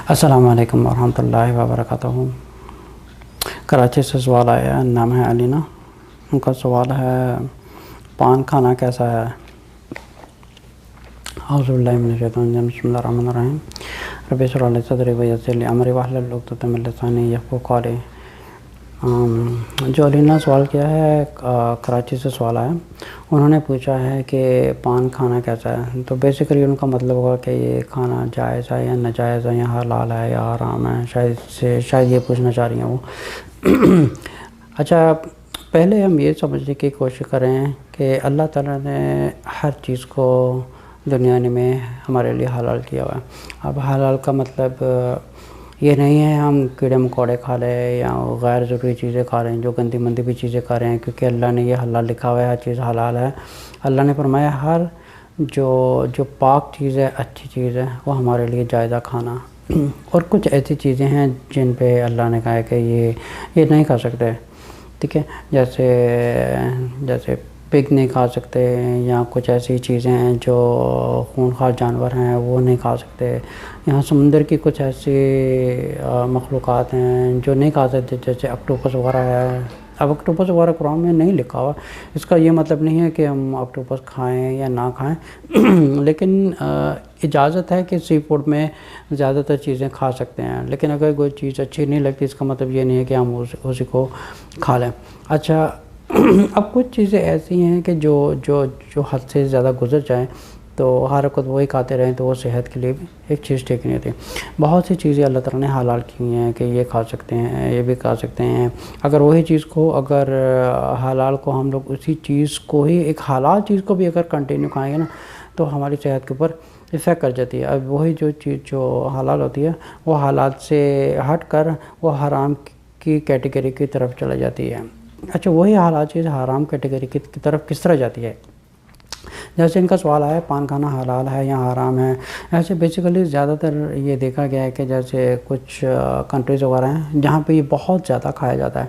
السلام علیکم ورحمۃ اللہ وبرکاتہ۔ کراچی سے سوال آیا، نام ہے علینا۔ ان کا سوال ہے پان کھانا کیسا ہے؟ اعوذ باللہ من الشیطان الرجیم، بسم اللہ الرحمن الرحیم۔ رب اشرح لی صدری ویسر لی امری واحلل عقدۃ من لسانی یفقہوا قولی۔ جو علینا سوال کیا ہے، کراچی سے سوال آیا، انہوں نے پوچھا ہے کہ پان کھانا کیسا ہے۔ تو بیسیکلی ان کا مطلب ہوگا کہ یہ کھانا جائز ہے یا ناجائز ہے یا حلال ہے یا حرام ہے، شاید یہ پوچھنا چاہ رہی ہیں وہ۔ اچھا، پہلے ہم یہ سمجھنے کی کوشش کریں کہ اللہ تعالیٰ نے ہر چیز کو دنیا میں ہمارے لیے حلال کیا ہوا ہے۔ اب حلال کا مطلب یہ نہیں ہے ہم کیڑے مکوڑے کھا لیں یا غیر ضروری چیزیں کھا رہے ہیں، جو گندی مندی بھی چیزیں کھا رہے ہیں، کیونکہ اللہ نے یہ حلال لکھا ہوا ہے، ہر چیز حلال ہے۔ اللہ نے فرمایا ہر جو پاک چیز ہے، اچھی چیز ہے، وہ ہمارے لیے جائزہ کھانا۔ اور کچھ ایسی چیزیں ہیں جن پہ اللہ نے کہا ہے کہ یہ نہیں کھا سکتے، ٹھیک ہے، جیسے پگ نہیں کھا سکتے، یا کچھ ایسی چیزیں ہیں جو خونخوار جانور ہیں وہ نہیں کھا سکتے۔ یہاں سمندر کی کچھ ایسی مخلوقات ہیں جو نہیں کھا سکتے، جیسے اکٹوپس وغیرہ ہے۔ اب اکٹوپس وغیرہ قرآن میں نہیں لکھا ہوا، اس کا یہ مطلب نہیں ہے کہ ہم اکٹوپس کھائیں یا نہ کھائیں، لیکن اجازت ہے کہ سی فوڈ میں زیادہ تر چیزیں کھا سکتے ہیں، لیکن اگر کوئی چیز اچھی نہیں لگتی، اس کا مطلب یہ نہیں ہے کہ ہم اسی کو کھا لیں۔ اچھا، اب کچھ چیزیں ایسی ہیں کہ جو حد سے زیادہ گزر جائیں تو ہر وقت وہی کھاتے رہیں تو وہ صحت کے لیے بھی ایک چیز ٹھیک نہیں ہوتی۔ بہت سی چیزیں اللہ تعالیٰ نے حلال کی ہوئی ہیں کہ یہ کھا سکتے ہیں، یہ بھی کھا سکتے ہیں۔ اگر وہی چیز کو، اگر حلال کو ہم لوگ اسی چیز کو ہی، ایک حلال چیز کو بھی اگر کنٹینیو کھائیں گے نا، تو ہماری صحت کے اوپر افیکٹ کر جاتی ہے۔ اب وہی جو چیز جو حلال ہوتی ہے وہ حلال سے ہٹ کر وہ حرام کی کیٹیگری کی طرف چلا جاتی ہے۔ اچھا، وہی حلال چیز حرام کیٹیگری کی طرف کس طرح جاتی ہے؟ جیسے ان کا سوال ہے پان کھانا حلال ہے یا حرام ہے۔ ایسے بیسیکلی زیادہ تر یہ دیکھا گیا ہے کہ جیسے کچھ کنٹریز وغیرہ ہیں جہاں پہ یہ بہت زیادہ کھایا جاتا ہے،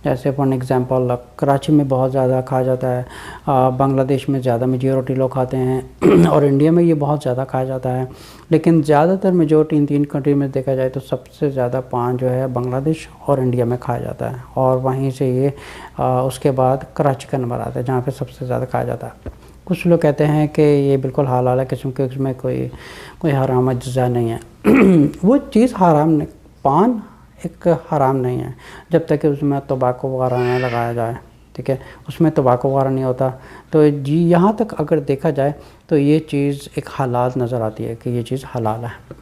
جیسے فار ایگزامپل کراچی میں بہت زیادہ کھایا جاتا ہے، بنگلہ دیش میں زیادہ میجورٹی لوگ کھاتے ہیں، اور انڈیا میں یہ بہت زیادہ کھایا جاتا ہے۔ لیکن زیادہ تر میجورٹی ان تین کنٹری میں دیکھا جائے تو سب سے زیادہ پان جو ہے بنگلہ دیش اور انڈیا میں کھایا جاتا ہے، اور وہیں سے یہ اس کے بعد کراچی کا نمبر آتا ہے جہاں پہ سب سے زیادہ کھایا جاتا ہے۔ کچھ لوگ کہتے ہیں کہ یہ بالکل حلال ہے کیونکہ اس میں کوئی حرام اجزاء نہیں ہے۔ وہ چیز حرام نہیں، پان ایک حرام نہیں ہے جب تک کہ اس میں تمباکو وغیرہ نہ لگایا جائے، ٹھیک ہے، اس میں تمباکو وغیرہ نہیں ہوتا۔ تو جی یہاں تک اگر دیکھا جائے تو یہ چیز ایک حلال نظر آتی ہے کہ یہ چیز حلال ہے۔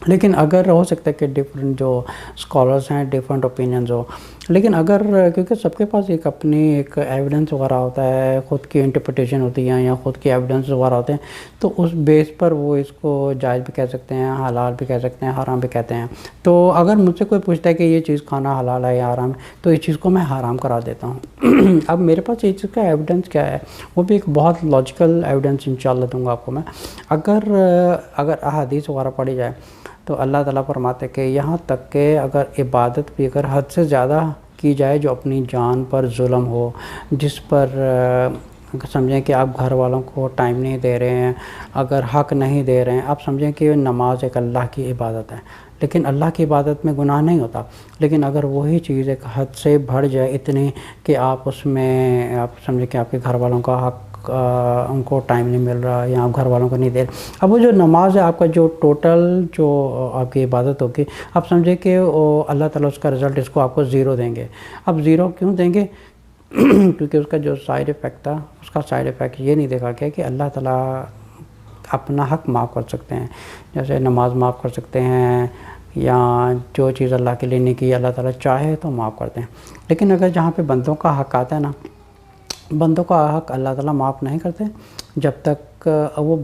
لیکن اگر ہو سکتا ہے کہ ڈیفرنٹ جو اسکالرس ہیں ڈیفرنٹ اوپینینز ہو، لیکن اگر کیونکہ سب کے پاس ایک اپنی ایک ایویڈنس وغیرہ ہوتا ہے، خود کی انٹرپریٹیشن ہوتی ہے یا خود کی ایویڈنس وغیرہ ہوتے ہیں، تو اس بیس پر وہ اس کو جائز بھی کہہ سکتے ہیں، حلال بھی کہہ سکتے ہیں، حرام بھی کہتے ہیں۔ تو اگر مجھ سے کوئی پوچھتا ہے کہ یہ چیز کھانا حلال ہے یا حرام ہے، تو اس چیز کو میں حرام کرا دیتا ہوں۔ اب میرے پاس یہ چیز کا ایویڈنس کیا ہے، وہ بھی ایک بہت لاجیکل ایویڈنس انشاءاللہ دوں گا آپ کو میں۔ اگر احادیث وغیرہ پڑھی جائے تو اللہ تعالیٰ فرماتے کہ یہاں تک کہ اگر عبادت بھی اگر حد سے زیادہ کی جائے، جو اپنی جان پر ظلم ہو، جس پر سمجھیں کہ آپ گھر والوں کو ٹائم نہیں دے رہے ہیں، اگر حق نہیں دے رہے ہیں، آپ سمجھیں کہ نماز ایک اللہ کی عبادت ہے، لیکن اللہ کی عبادت میں گناہ نہیں ہوتا، لیکن اگر وہی چیز ایک حد سے بڑھ جائے اتنی کہ آپ اس میں آپ سمجھیں کہ آپ کے گھر والوں کا حق ان کو ٹائم نہیں مل رہا یا آپ گھر والوں کو نہیں دے رہے، اب وہ جو نماز ہے آپ کا جو ٹوٹل جو آپ کی عبادت ہوگی، آپ سمجھیں کہ اللہ تعالیٰ اس کا رزلٹ اس کو آپ کو 0 دیں گے۔ اب 0 کیوں دیں گے؟ کیونکہ اس کا جو سائیڈ ایفیکٹ تھا، اس کا سائیڈ ایفیکٹ یہ نہیں دیکھا گیا کہ اللہ تعالیٰ اپنا حق معاف کر سکتے ہیں، جیسے نماز معاف کر سکتے ہیں، یا جو چیز اللہ کے لیے نہیں کی اللہ تعالیٰ چاہے تو معاف کرتے ہیں۔ لیکن اگر جہاں پہ بندوں کا حق آتا ہے نا، بندوں کا حق اللہ تعالیٰ معاف نہیں کرتے جب تک وہ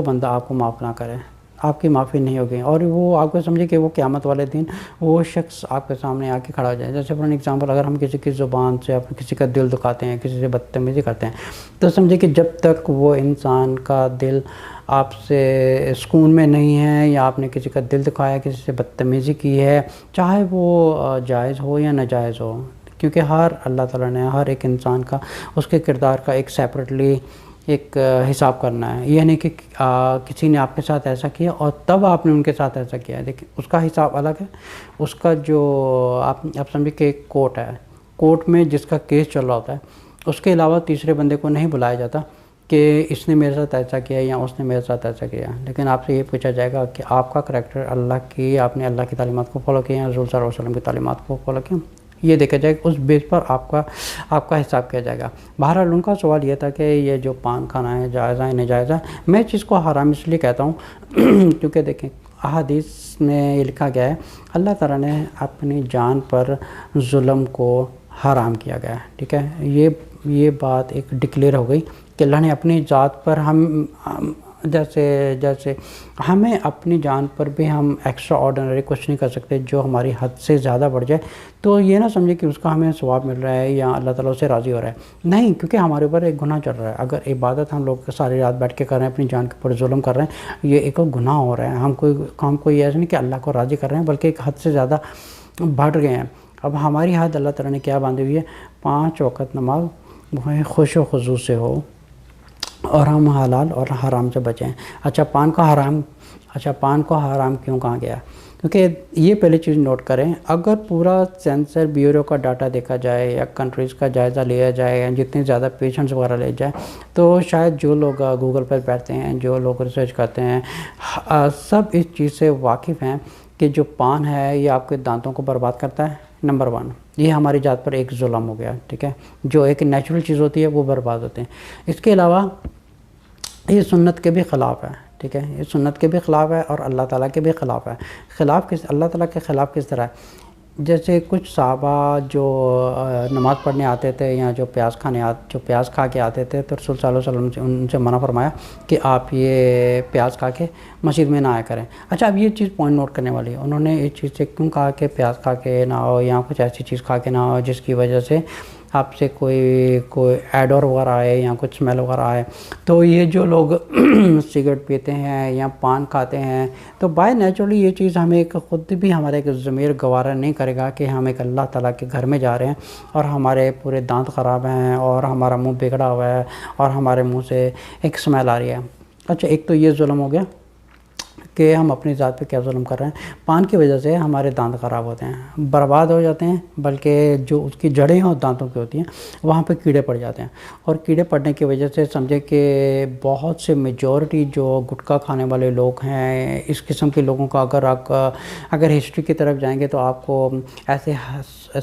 بندہ آپ کو معاف نہ کرے، آپ کی معافی نہیں ہوگی، اور وہ آپ کو سمجھے کہ وہ قیامت والے دن وہ شخص آپ کے سامنے آ کے کھڑا ہو جائے۔ جیسے فار ایگزامپل اگر ہم کسی کی زبان سے اپنے کسی کا دل دکھاتے ہیں، کسی سے بدتمیزی کرتے ہیں، تو سمجھے کہ جب تک وہ انسان کا دل آپ سے سکون میں نہیں ہے، یا آپ نے کسی کا دل دکھایا، کسی سے بدتمیزی کی ہے، چاہے وہ جائز ہو یا ناجائز ہو، کیونکہ اللہ تعالیٰ نے ہر ایک انسان کا، اس کے کردار کا ایک سیپریٹلی ایک حساب کرنا ہے، یہ نہیں کہ کسی نے آپ کے ساتھ ایسا کیا اور تب آپ نے ان کے ساتھ ایسا کیا ہے. دیکھیں اس کا حساب الگ ہے. اس کا جو آپ سمجھے کہ ایک کورٹ ہے، کورٹ میں جس کا کیس چل رہا ہوتا ہے، اس کے علاوہ تیسرے بندے کو نہیں بلایا جاتا کہ اس نے میرے ساتھ ایسا کیا یا اس نے میرے ساتھ ایسا کیا. لیکن آپ سے یہ پوچھا جائے گا کہ آپ کا کریکٹر آپ نے اللہ کی تعلیمات کو فالو کیا یا رسول صلی اللہ علیہ وسلم کی تعلیمات کو فالو کیا، یہ دیکھا جائے گا. اس بیس پر آپ کا حساب کیا جائے گا. بہرحال ان کا سوال یہ تھا کہ یہ جو پان کھانا ہے جائز ہے ناجائز ہے. میں اس چیز کو حرام اس لیے کہتا ہوں کیونکہ دیکھیں احادیث میں یہ لکھا گیا ہے اللہ تعالیٰ نے اپنی جان پر ظلم کو حرام کیا گیا ہے. ٹھیک ہے، یہ بات ایک ڈکلیئر ہو گئی کہ اللہ نے اپنی ذات پر جیسے ہمیں اپنی جان پر بھی ہم ایکسٹرا آرڈنری کچھ نہیں کر سکتے جو ہماری حد سے زیادہ بڑھ جائے. تو یہ نہ سمجھے کہ اس کا ہمیں ثواب مل رہا ہے یا اللہ تعالیٰ سے راضی ہو رہا ہے، نہیں، کیونکہ ہمارے اوپر ایک گناہ چل رہا ہے. اگر عبادت ہم لوگ ساری رات بیٹھ کے کر رہے ہیں، اپنی جان کے اوپر ظلم کر رہے ہیں، یہ ایک گناہ ہو رہا ہے. ہم کوئی ایسا نہیں کہ اللہ کو راضی کر رہے ہیں، بلکہ ایک حد سے زیادہ بڑھ گئے ہیں. اب ہماری حد اللہ تعالیٰ نے کیا باندھی ہوئی ہے؟ 5 وقت نماز وہ خوش و خضوع سے ہو اور ہم حلال اور حرام سے بچیں. اچھا پان کو حرام کیوں کہا گیا؟ کیونکہ یہ پہلی چیز نوٹ کریں، اگر پورا سینسر بیورو کا ڈاٹا دیکھا جائے یا کنٹریز کا جائزہ لیا جائے یا جتنے زیادہ پیشنٹس وغیرہ لے جائے، تو شاید جو لوگ گوگل پر بیٹھتے ہیں، جو لوگ ریسرچ کرتے ہیں، سب اس چیز سے واقف ہیں کہ جو پان ہے یہ آپ کے دانتوں کو برباد کرتا ہے. نمبر 1، یہ ہماری ذات پر ایک ظلم ہو گیا. ٹھیک ہے، جو ایک نیچرل چیز ہوتی ہے وہ برباد ہوتے ہیں. اس کے علاوہ یہ سنت کے بھی خلاف ہے. ٹھیک ہے، یہ سنت کے بھی خلاف ہے اور اللہ تعالیٰ کے بھی خلاف ہے. اللہ تعالیٰ کے خلاف کس طرح ہے؟ جیسے کچھ صحابہ جو نماز پڑھنے آتے تھے یا جو پیاز کھا کے آتے تھے، تو رسول صلی اللہ علیہ وسلم سے ان سے منع فرمایا کہ آپ یہ پیاز کھا کے مسجد میں نہ آیا کریں. اچھا اب یہ چیز پوائنٹ نوٹ کرنے والی ہے، انہوں نے اس چیز سے کیوں کہا کہ پیاز کھا کے نہ ہو یا کچھ ایسی چیز کھا کے نہ ہو جس کی وجہ سے آپ سے کوئی ایڈور وغیرہ آئے یا کچھ اسمیل وغیرہ آئے. تو یہ جو لوگ سگریٹ پیتے ہیں یا پان کھاتے ہیں، تو بائی نیچرلی یہ چیز ہمیں خود بھی ہمارے ایک ضمیر گوارا نہیں کرے گا کہ ہم ایک اللہ تعالیٰ کے گھر میں جا رہے ہیں اور ہمارے پورے دانت خراب ہیں اور ہمارا منہ بگڑا ہوا ہے اور ہمارے منہ سے ایک اسمیل آ رہی ہے. اچھا ایک تو یہ ظلم ہو گیا کہ ہم اپنی ذات پہ کیا ظلم کر رہے ہیں. پان کی وجہ سے ہمارے دانت خراب ہوتے ہیں، برباد ہو جاتے ہیں، بلکہ جو اس کی جڑیں اور دانتوں کی ہوتی ہیں وہاں پہ کیڑے پڑ جاتے ہیں. اور کیڑے پڑنے کی وجہ سے سمجھے کہ بہت سے میجورٹی جو گٹکا کھانے والے لوگ ہیں، اس قسم کے لوگوں کا اگر ہسٹری کی طرف جائیں گے تو آپ کو ایسے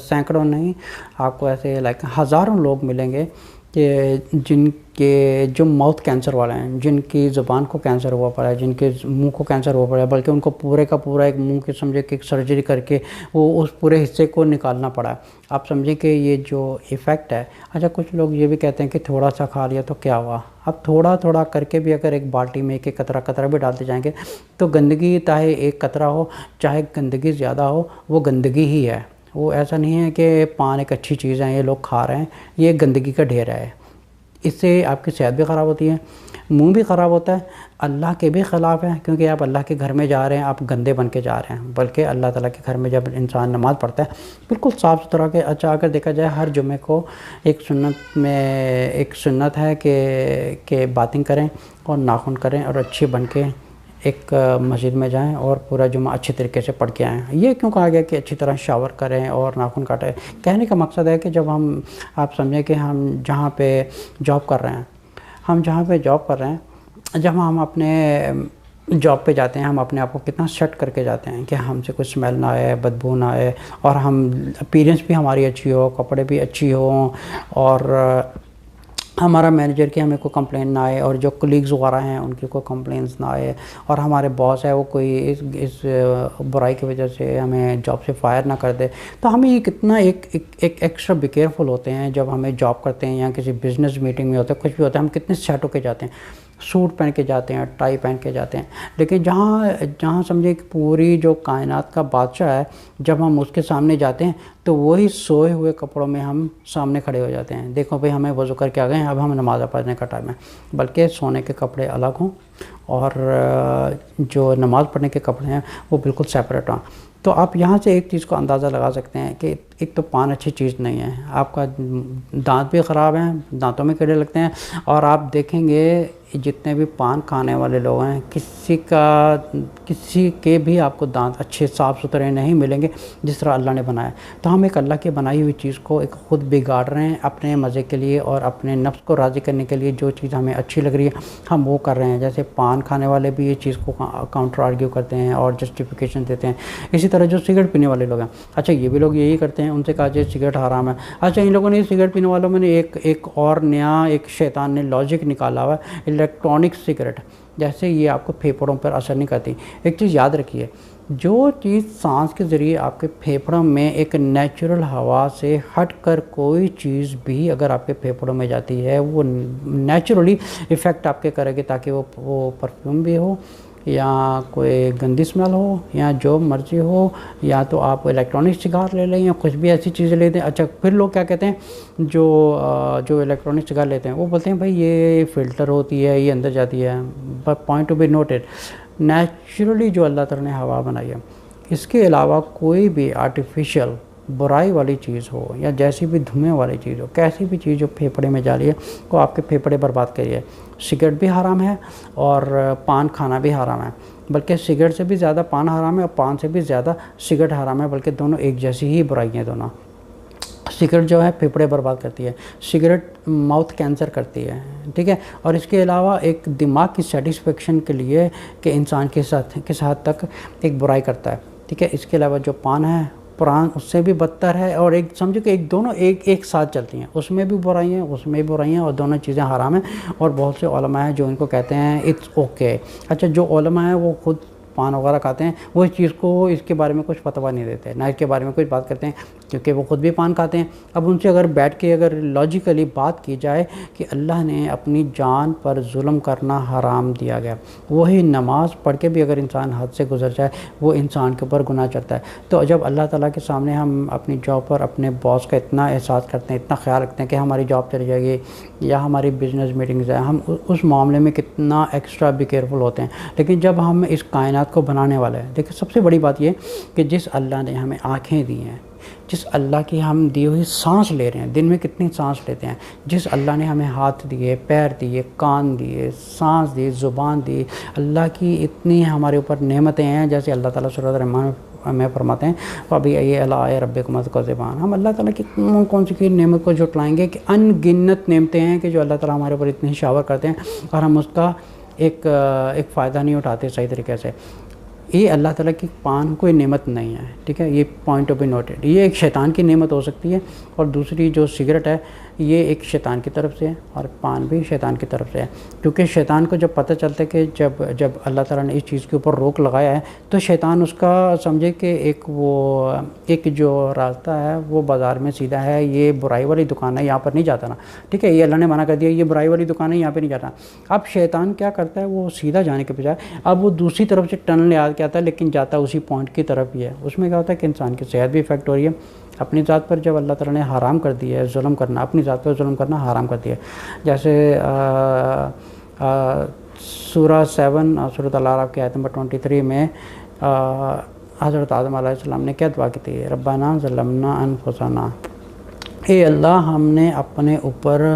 سینکڑوں نہیں، آپ کو ایسے ہزاروں لوگ ملیں گے کہ جن کے جو ماؤتھ کینسر والے ہیں، جن کی زبان کو کینسر ہوا پڑا ہے، جن کے منہ کو کینسر ہوا پڑا ہے، بلکہ ان کو پورے کا پورا ایک منہ کے سمجھے کہ ایک سرجری کر کے وہ اس پورے حصے کو نکالنا پڑا ہے. آپ سمجھیں کہ یہ جو ایفیکٹ ہے. اچھا کچھ لوگ یہ بھی کہتے ہیں کہ تھوڑا سا کھا لیا تو کیا ہوا. اب تھوڑا تھوڑا کر کے بھی اگر ایک بالٹی میں ایک قطرہ بھی ڈالتے جائیں گے تو گندگی چاہے ایک قطرہ ہو چاہے گندگی زیادہ ہو، وہ گندگی ہی ہے. وہ ایسا نہیں ہے کہ پان ایک اچھی چیز ہے یہ لوگ کھا رہے ہیں، یہ گندگی کا ڈھیر ہے. اس سے آپ کی صحت بھی خراب ہوتی ہے، منہ بھی خراب ہوتا ہے، اللہ کے بھی خلاف ہے کیونکہ آپ اللہ کے گھر میں جا رہے ہیں، آپ گندے بن کے جا رہے ہیں. بلکہ اللہ تعالیٰ کے گھر میں جب انسان نماز پڑھتا ہے بالکل صاف ستھرا کہ اچھا اگر دیکھا جائے ہر جمعے کو ایک سنت ہے کہ باتنگ کریں اور ناخن کریں اور اچھی بن کے ایک مسجد میں جائیں اور پورا جمعہ اچھی طریقے سے پڑھ کے آئیں. یہ کیوں کہا گیا کہ اچھی طرح شاور کریں اور ناخن کاٹیں؟ کہنے کا مقصد ہے کہ جب آپ سمجھیں کہ ہم جہاں پہ جاب کر رہے ہیں، جب ہم اپنے جاب پہ جاتے ہیں، ہم اپنے آپ کو کتنا سیٹ کر کے جاتے ہیں کہ ہم سے کچھ اسمیل نہ آئے، بدبو نہ آئے، اور ہم اپیرنس بھی ہماری اچھی ہو، کپڑے بھی اچھی ہوں، اور ہمارا مینیجر کی ہمیں کوئی کمپلین نہ آئے، اور جو کلیگز وغیرہ ہیں ان کی کوئی کمپلینس نہ آئے، اور ہمارے باس ہے وہ کوئی اس برائی کی وجہ سے ہمیں جاب سے فائر نہ کر دے. تو ہمیں یہ کتنا ایک ایکسٹرا بی کیئرفل ہوتے ہیں جب ہمیں جاب کرتے ہیں یا کسی بزنس میٹنگ میں ہوتے ہیں، کچھ بھی ہوتا ہے، ہم کتنے سیٹ ہو کے جاتے ہیں، سوٹ پہن کے جاتے ہیں، ٹائی پہن کے جاتے ہیں. لیکن جہاں سمجھے کہ پوری جو کائنات کا بادشاہ ہے، جب ہم اس کے سامنے جاتے ہیں تو وہی سوئے ہوئے کپڑوں میں ہم سامنے کھڑے ہو جاتے ہیں. دیکھو بھئی ہمیں وضو کر کے آ گئے ہیں، اب ہم نماز پڑھنے کا ٹائم ہے. بلکہ سونے کے کپڑے الگ ہوں اور جو نماز پڑھنے کے کپڑے ہیں وہ بالکل سیپریٹ ہوں. تو آپ یہاں سے ایک چیز کو اندازہ لگا سکتے ہیں کہ ایک تو پان اچھی چیز نہیں ہے، آپ کا دانت بھی خراب ہیں، دانتوں میں کیڑے لگتے ہیں، اور آپ دیکھیں گے جتنے بھی پان کھانے والے لوگ ہیں کسی کے بھی آپ کو دانت اچھے صاف ستھرے نہیں ملیں گے جس طرح اللہ نے بنایا. تو ہم ایک اللہ کی بنائی ہوئی چیز کو ایک خود بگاڑ رہے ہیں اپنے مزے کے لیے اور اپنے نفس کو راضی کرنے کے لیے. جو چیز ہمیں اچھی لگ رہی ہے ہم وہ کر رہے ہیں. جیسے پان کھانے والے بھی یہ چیز کو کاؤنٹر آرگیو کرتے ہیں اور جسٹیفیکیشن دیتے ہیں. اسی طرح جو سگریٹ پینے والے لوگ ہیں، اچھا یہ بھی لوگ یہی کرتے ہیں، ان سے کہا جائے سگریٹ حرام ہے. اچھا ان لوگوں نے سگریٹ پینے والوں میں نے ایک اور نیا ایک شیطان نے لاجک نکالا ہوا ہے، الیکٹرانک سگریٹ. جیسے یہ آپ کو پھیپھڑوں پر اثر نہیں کرتی. ایک چیز یاد رکھیے، جو چیز سانس کے ذریعے آپ کے پھیپھڑوں میں ایک نیچرل ہوا سے ہٹ کر کوئی چیز بھی اگر آپ کے پھیپھڑوں میں جاتی ہے وہ نیچرلی ایفیکٹ آپ کے کرے گی، تاکہ وہ پرفیوم بھی ہو یا کوئی گندی اسمیل ہو یا جو مرضی ہو، یا تو آپ الیکٹرانک سگار لے لیں یا کچھ بھی ایسی چیزیں لیتے ہیں. اچھا پھر لوگ کیا کہتے ہیں جو الیکٹرانک سگار لیتے ہیں وہ بولتے ہیں بھائی یہ فلٹر ہوتی ہے، یہ اندر جاتی ہے. But point to be noted, naturally جو اللہ تعالیٰ نے ہوا بنائی ہے، اس کے علاوہ کوئی بھی آرٹیفیشل برائی والی چیز ہو یا جیسی بھی دھوئیں والی چیز ہو، کیسی بھی چیز جو پھیپھڑے میں جا رہی ہے وہ آپ کے پھیپھڑے برباد کریے. سگریٹ بھی حرام ہے اور پان کھانا بھی حرام ہے، بلکہ سگریٹ سے بھی زیادہ پان حرام ہے اور پان سے بھی زیادہ سگریٹ حرام ہے، بلکہ دونوں ایک جیسی ہی برائی ہیں دونوں. سگریٹ جو ہے پھیپھڑے برباد کرتی ہے، سگریٹ ماؤتھ کینسر کرتی ہے، ٹھیک ہے. اور اس کے علاوہ ایک دماغ کی سیٹسفیکشن کے لیے کہ انسان کس حد تک ایک برائی کرتا ہے، ٹھیک ہے. اس کے علاوہ جو پان ہے، پران اس سے بھی بدتر ہے، اور ایک سمجھو کہ دونوں ایک ساتھ چلتی ہیں. اس میں بھی برائی ہیں، اس میں بھی برائی ہیں، اور دونوں چیزیں حرام ہیں. اور بہت سے علماء ہیں جو ان کو کہتے ہیں اٹس اوکے. اچھا جو علماء ہیں وہ خود پان وغیرہ کھاتے ہیں، وہ اس چیز کو اس کے بارے میں کچھ فتویٰ نہیں دیتے، نہ اس کے بارے میں کچھ بات کرتے ہیں، کیونکہ وہ خود بھی پان کھاتے ہیں. اب ان سے اگر بیٹھ کے اگر لاجیکلی بات کی جائے کہ اللہ نے اپنی جان پر ظلم کرنا حرام دیا گیا، وہی نماز پڑھ کے بھی اگر انسان حد سے گزر جائے وہ انسان کے اوپر گناہ چڑھتا ہے. تو جب اللہ تعالیٰ کے سامنے ہم اپنی جاب پر اپنے باس کا اتنا احساس کرتے ہیں، اتنا خیال رکھتے ہیں کہ ہماری جاب چلی جائے گی یا ہماری بزنس میٹنگز ہیں، ہم اس معاملے میں کتنا ایکسٹرا بھی کیئرفل ہوتے ہیں. لیکن جب ہم اس کائنات کو بنانے والے ہیں، دیکھیں سب سے بڑی بات یہ کہ جس اللہ نے ہمیں آنکھیں دی ہیں، جس اللہ کی ہم دی ہوئی سانس لے رہے ہیں، دن میں کتنی سانس لیتے ہیں، جس اللہ نے ہمیں ہاتھ دیے، پیر دیے، کان دیے، سانس دی، زبان دی، اللہ کی اتنی ہمارے اوپر نعمتیں ہیں. جیسے اللہ تعالیٰ سورۃ الرحمن میں فرماتے ہیں فَبِأَيِّ آلَاءِ رَبِّكُمَا تُكَذِّبَانِ. ہم اللہ تعالیٰ کی کون سی نعمت کو جھٹلائیں گے کہ ان گنت نعمتیں ہیں کہ جو اللہ تعالیٰ ہمارے اوپر اتنی شاور کرتے ہیں اور ہم اس کا ایک فائدہ نہیں اٹھاتے صحیح طریقے سے. یہ اللہ تعالیٰ کی پان کوئی نعمت نہیں ہے، ٹھیک ہے. یہ پوائنٹ آف بی نوٹڈ. یہ ایک شیطان کی نعمت ہو سکتی ہے، اور دوسری جو سگریٹ ہے یہ ایک شیطان کی طرف سے ہے، اور پان بھی شیطان کی طرف سے ہے. کیونکہ شیطان کو جب پتہ چلتا ہے کہ جب اللہ تعالیٰ نے اس چیز کے اوپر روک لگایا ہے تو شیطان اس کا سمجھے کہ ایک جو راستہ ہے وہ بازار میں سیدھا ہے، یہ برائی والی دکان ہے، یہاں پر نہیں جاتا نا، ٹھیک ہے. یہ اللہ نے منع کر دیا یہ برائی والی دکان ہے، یہاں پہ نہیں جاتا. اب شیطان کیا کرتا ہے، وہ سیدھا جانے کے بجائے اب وہ دوسری طرف سے ٹنل لے کے آتا ہے، لیکن جاتا اسی پوائنٹ کی طرف ہی ہے. اس میں کیا ہوتا ہے کہ انسان کی صحت بھی افیکٹ ہو رہی ہے. اپنی ذات پر جب اللہ تعالیٰ نے حرام کر دیا ہے ظلم کرنا، اپنی ذات پر ظلم کرنا حرام کر دیا ہے. جیسے سورہ 7 سورۃ الاعراف کی آیت نمبر 23 میں حضرت آدم علیہ السلام نے کیا دعا کی تھی؟ ربنا ظلمنا انفسنا، اے اللہ ہم نے اپنے اوپر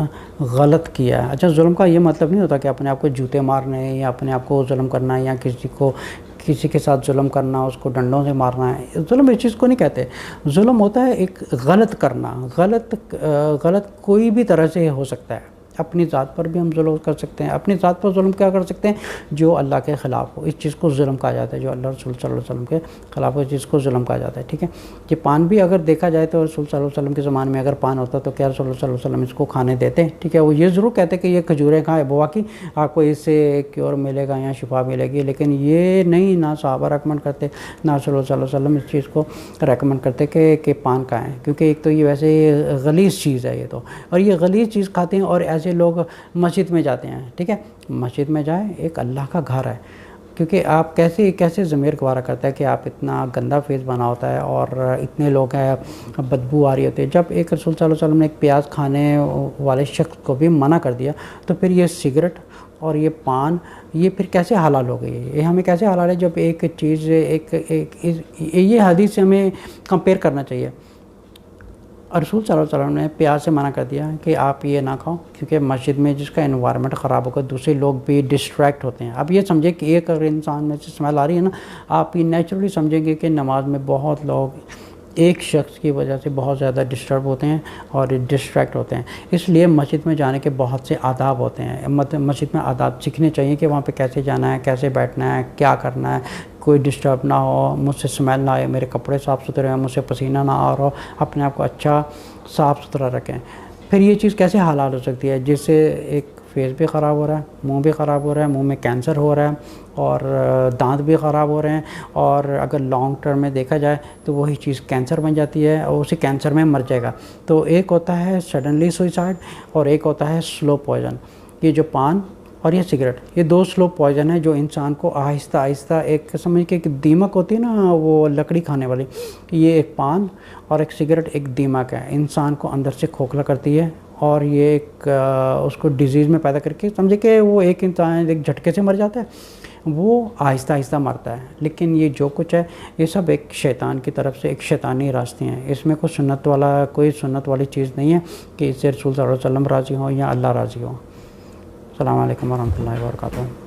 غلط کیا ہے. اچھا ظلم کا یہ مطلب نہیں ہوتا کہ اپنے آپ کو جوتے مارنے یا اپنے آپ کو ظلم کرنا یا کسی کے ساتھ ظلم کرنا، اس کو ڈنڈوں سے مارنا ہے. ظلم اس چیز کو نہیں کہتے. ظلم ہوتا ہے ایک غلط کرنا. غلط کوئی بھی طرح سے ہو سکتا ہے. اپنی ذات پر بھی ہم ظلم کر سکتے ہیں. اپنی ذات پر ظلم کیا کر سکتے ہیں؟ جو اللہ کے خلاف ہو، اس چیز کو ظلم کہا جاتا ہے. جو اللہ رسول صلی اللہ علیہ وسلم کے خلاف ہو، اس چیز کو ظلم کہا جاتا ہے، ٹھیک ہے. یہ پان بھی اگر دیکھا جائے تو رسول صلی اللہ علیہ وسلم کے زمانے میں اگر پان ہوتا تو کیا رسول صلی اللہ علیہ وسلم اس کو کھانے دیتے؟ ٹھیک ہے. وہ یہ ضرور کہتے کہ یہ کھجوریں کھائیں بوا کی، آپ کو اس سے کیور ملے گا یا شفا ملے گی، لیکن یہ نہیں، نہ صحابہ ریکمنڈ کرتے نہ رسول صلی اللہ علیہ وسلم اس چیز کو ریکمنڈ کرتے کہ پان کھائیں. کیونکہ ایک تو یہ ویسے غلیظ چیز ہے یہ تو، اور یہ غلیظ چیز کھاتے ہیں. اور ایسے لوگ مسجد میں جاتے ہیں، ٹھیک ہے. مسجد میں جائیں، ایک اللہ کا گھر ہے. کیونکہ آپ کیسے ضمیر گوارا کرتا ہے کہ آپ اتنا گندا فیس بنا ہوتا ہے اور اتنے لوگ ہیں بدبو آ رہی ہوتی ہے. جب ایک رسول صلی اللہ علیہ وسلم نے ایک پیاز کھانے والے شخص کو بھی منع کر دیا تو پھر یہ سگریٹ اور یہ پان یہ پھر کیسے حلال ہو گئی ہے؟ یہ ہمیں کیسے حلال ہے جب ایک چیز یہ حدیث سے ہمیں کمپیئر کرنا چاہیے۔ رسول صلی اللہ علیہ وسلم نے پیاز سے منع کر دیا کہ آپ یہ نہ کھاؤ، کیونکہ مسجد میں جس کا انوائرمنٹ خراب ہوگا دوسرے لوگ بھی ڈسٹریکٹ ہوتے ہیں۔ اب یہ سمجھیں کہ ایک اگر انسان میں سے اسمیل آ رہی ہے نا، آپ یہ نیچرلی سمجھیں گے کہ نماز میں بہت لوگ ایک شخص کی وجہ سے بہت زیادہ ڈسٹرب ہوتے ہیں اور ڈسٹریکٹ ہوتے ہیں۔ اس لیے مسجد میں جانے کے بہت سے آداب ہوتے ہیں، مسجد میں آداب سیکھنے چاہیے کہ وہاں پہ کیسے جانا ہے، کیسے بیٹھنا ہے، کیا کرنا ہے، کوئی ڈسٹرب نہ ہو، مجھ سے اسمیل نہ آئے، میرے کپڑے صاف ستھرے ہوں، مجھ سے پسینہ نہ آ رہا ہو، اپنے آپ کو اچھا صاف ستھرا رکھیں۔ پھر یہ چیز کیسے حلال ہو سکتی ہے؟ جس سے ایک فیس بھی خراب ہو رہا ہے، منہ بھی خراب ہو رہا ہے، منہ میں کینسر ہو رہا ہے اور دانت بھی خراب ہو رہے ہیں، اور اگر لانگ ٹرم میں دیکھا جائے تو وہی چیز کینسر بن جاتی ہے اور اسی کینسر میں مر جائے گا۔ تو ایک ہوتا ہے سڈنلی سوئسائڈ اور ایک ہوتا ہے سلو پوائزن۔ یہ جو پان اور یہ سگریٹ، یہ دو سلو پوائزن ہیں جو انسان کو آہستہ آہستہ ایک سمجھ کے ایک دیمک ہوتی ہے نا وہ لکڑی کھانے والی، یہ ایک پان اور ایک سگریٹ ایک دیمک ہے، انسان کو اندر سے کھوکھلا کرتی ہے اور یہ ایک اس کو ڈیزیز میں پیدا کر کے سمجھے کہ وہ ایک انسان ایک جھٹکے سے مر جاتا ہے، وہ آہستہ آہستہ مرتا ہے۔ لیکن یہ جو کچھ ہے یہ سب ایک شیطان کی طرف سے ایک شیطانی راستے ہیں، اس میں کوئی سنت والی چیز نہیں ہے کہ اس سے رسول صلی اللہ علیہ وسلم راضی ہوں یا اللہ راضی ہوں۔ السلام علیکم ورحمۃ اللہ وبرکاتہ۔